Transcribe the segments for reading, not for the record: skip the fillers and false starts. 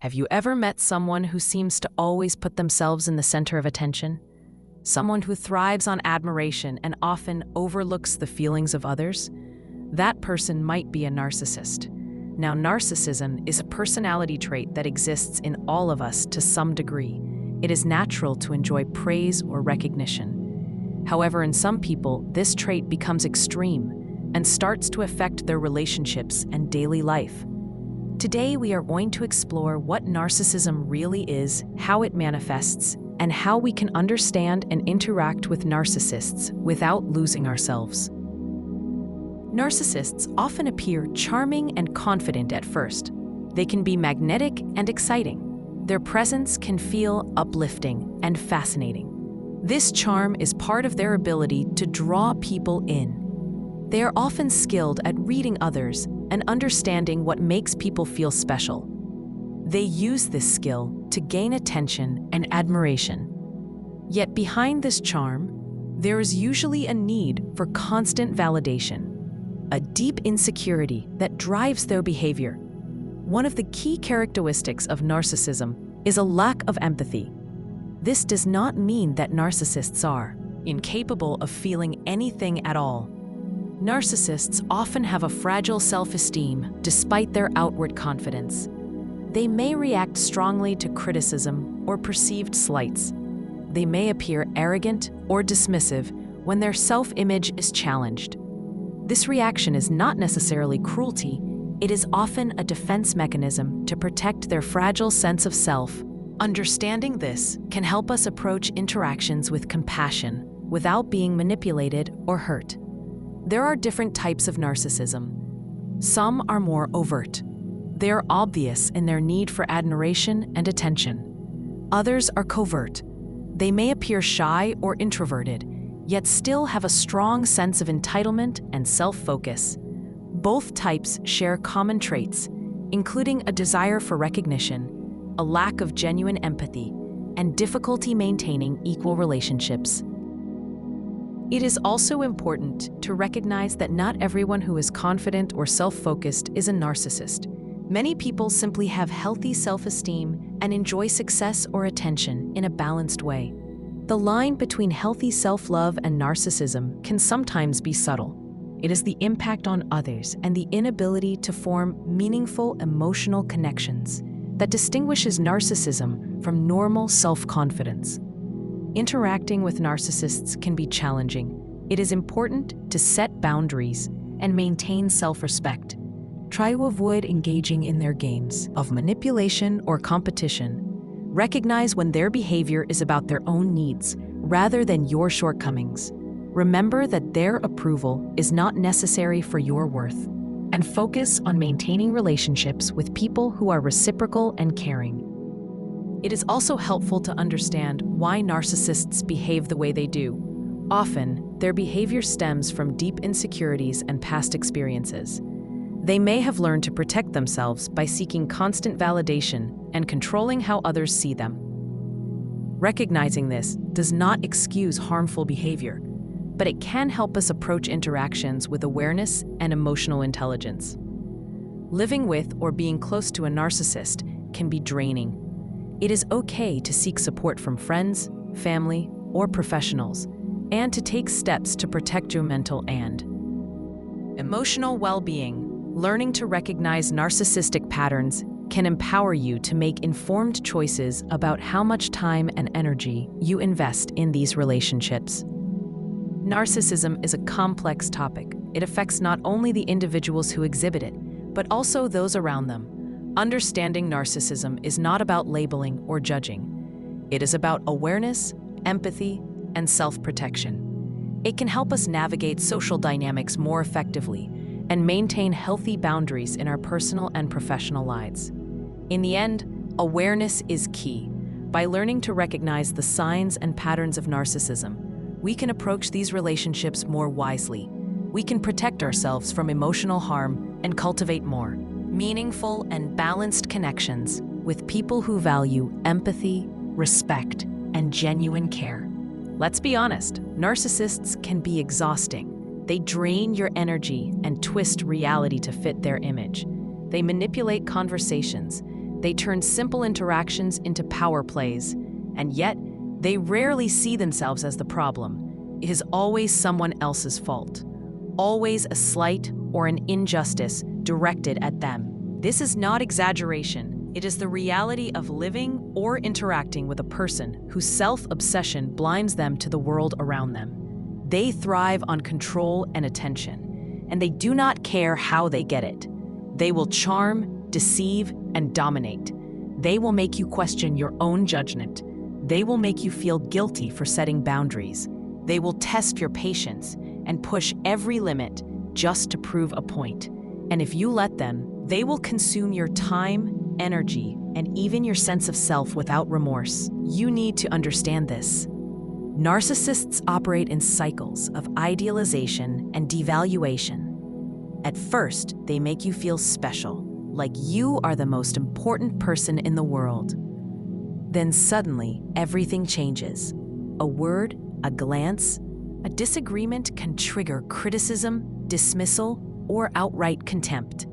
Have you ever met someone who seems to always put themselves in the center of attention? Someone who thrives on admiration and often overlooks the feelings of others? That person might be a narcissist. Now, narcissism is a personality trait that exists in all of us to some degree. It is natural to enjoy praise or recognition. However, in some people, this trait becomes extreme and starts to affect their relationships and daily life. Today, we are going to explore what narcissism really is, how it manifests, and how we can understand and interact with narcissists without losing ourselves. Narcissists often appear charming and confident at first. They can be magnetic and exciting. Their presence can feel uplifting and fascinating. This charm is part of their ability to draw people in. They are often skilled at reading others and understanding what makes people feel special. They use this skill to gain attention and admiration. Yet behind this charm, there is usually a need for constant validation, a deep insecurity that drives their behavior. One of the key characteristics of narcissism is a lack of empathy. This does not mean that narcissists are incapable of feeling anything at all. Narcissists often have a fragile self-esteem despite their outward confidence. They may react strongly to criticism or perceived slights. They may appear arrogant or dismissive when their self-image is challenged. This reaction is not necessarily cruelty. It is often a defense mechanism to protect their fragile sense of self. Understanding this can help us approach interactions with compassion without being manipulated or hurt. There are different types of narcissism. Some are more overt. They are obvious in their need for admiration and attention. Others are covert. They may appear shy or introverted, yet still have a strong sense of entitlement and self-focus. Both types share common traits, including a desire for recognition, a lack of genuine empathy, and difficulty maintaining equal relationships. It is also important to recognize that not everyone who is confident or self-focused is a narcissist. Many people simply have healthy self-esteem and enjoy success or attention in a balanced way. The line between healthy self-love and narcissism can sometimes be subtle. It is the impact on others and the inability to form meaningful emotional connections that distinguishes narcissism from normal self-confidence. Interacting with narcissists can be challenging. It is important to set boundaries and maintain self-respect. Try to avoid engaging in their games of manipulation or competition. Recognize when their behavior is about their own needs rather than your shortcomings. Remember that their approval is not necessary for your worth, and focus on maintaining relationships with people who are reciprocal and caring. It is also helpful to understand why narcissists behave the way they do. Often, their behavior stems from deep insecurities and past experiences. They may have learned to protect themselves by seeking constant validation and controlling how others see them. Recognizing this does not excuse harmful behavior, but it can help us approach interactions with awareness and emotional intelligence. Living with or being close to a narcissist can be draining. It is okay to seek support from friends, family, or professionals, and to take steps to protect your mental and emotional well-being. Learning to recognize narcissistic patterns can empower you to make informed choices about how much time and energy you invest in these relationships. Narcissism is a complex topic. It affects not only the individuals who exhibit it, but also those around them. Understanding narcissism is not about labeling or judging. It is about awareness, empathy, and self-protection. It can help us navigate social dynamics more effectively and maintain healthy boundaries in our personal and professional lives. In the end, awareness is key. By learning to recognize the signs and patterns of narcissism, we can approach these relationships more wisely. We can protect ourselves from emotional harm and cultivate more meaningful and balanced connections with people who value empathy, respect, and genuine care. Let's be honest, narcissists can be exhausting. They drain your energy and twist reality to fit their image. They manipulate conversations, They turn simple interactions into power plays, and yet they rarely see themselves as the problem. It is always someone else's fault, always a slight or an injustice directed at them. This is not exaggeration. It is the reality of living or interacting with a person whose self-obsession blinds them to the world around them. They thrive on control and attention, and they do not care how they get it. They will charm, deceive, and dominate. They will make you question your own judgment. They will make you feel guilty for setting boundaries. They will test your patience and push every limit just to prove a point. And if you let them, they will consume your time, energy, and even your sense of self without remorse. You need to understand this. Narcissists operate in cycles of idealization and devaluation. At first, they make you feel special, like you are the most important person in the world. Then suddenly, everything changes. A word, a glance, a disagreement can trigger criticism, dismissal, or outright contempt.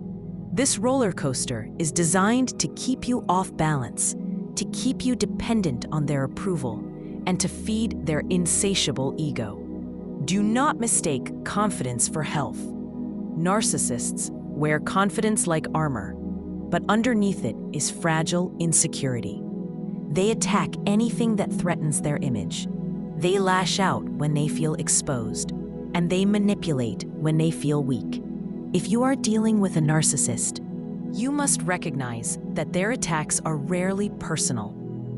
This roller coaster is designed to keep you off balance, to keep you dependent on their approval, and to feed their insatiable ego. Do not mistake confidence for health. Narcissists wear confidence like armor, but underneath it is fragile insecurity. They attack anything that threatens their image. They lash out when they feel exposed, and they manipulate when they feel weak. If you are dealing with a narcissist, you must recognize that their attacks are rarely personal.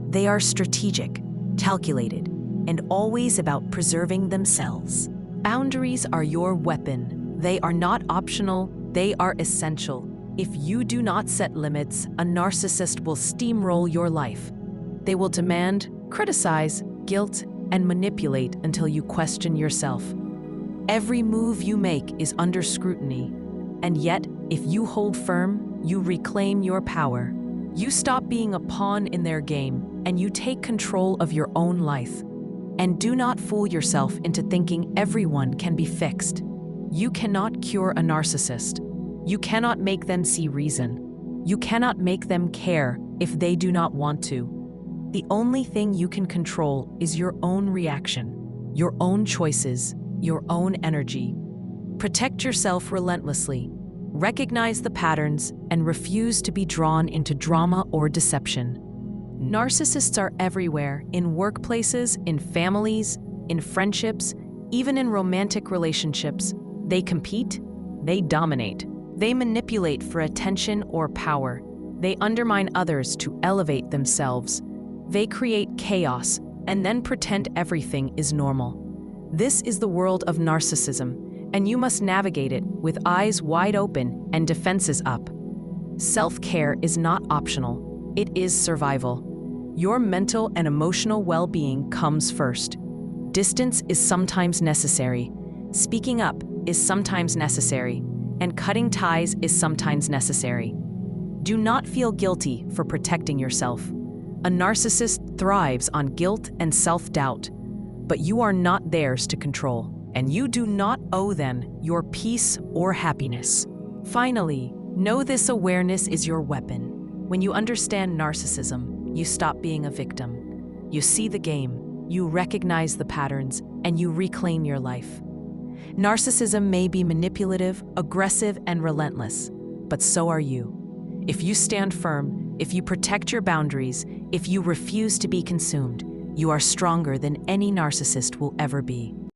They are strategic, calculated, and always about preserving themselves. Boundaries are your weapon. They are not optional, they are essential. If you do not set limits, a narcissist will steamroll your life. They will demand, criticize, guilt, and manipulate until you question yourself. Every move you make is under scrutiny, and yet, if you hold firm, you reclaim your power. You stop being a pawn in their game, and you take control of your own life. And do not fool yourself into thinking everyone can be fixed. You cannot cure a narcissist. You cannot make them see reason. You cannot make them care if they do not want to. The only thing you can control is your own reaction, your own choices, your own energy. Protect yourself relentlessly. Recognize the patterns and refuse to be drawn into drama or deception. Narcissists are everywhere, in workplaces, in families, in friendships, even in romantic relationships. They compete, they dominate, they manipulate for attention or power. They undermine others to elevate themselves. They create chaos and then pretend everything is normal. This is the world of narcissism, and you must navigate it with eyes wide open and defenses up. Self-care is not optional, it is survival. Your mental and emotional well-being comes first. Distance is sometimes necessary. Speaking up is sometimes necessary, and cutting ties is sometimes necessary. Do not feel guilty for protecting yourself. A narcissist thrives on guilt and self-doubt, but you are not theirs to control, and you do not owe them your peace or happiness. Finally, know this awareness is your weapon. When you understand narcissism, you stop being a victim. You see the game, you recognize the patterns, and you reclaim your life. Narcissism may be manipulative, aggressive, and relentless, but so are you. If you stand firm, if you protect your boundaries, if you refuse to be consumed, you are stronger than any narcissist will ever be.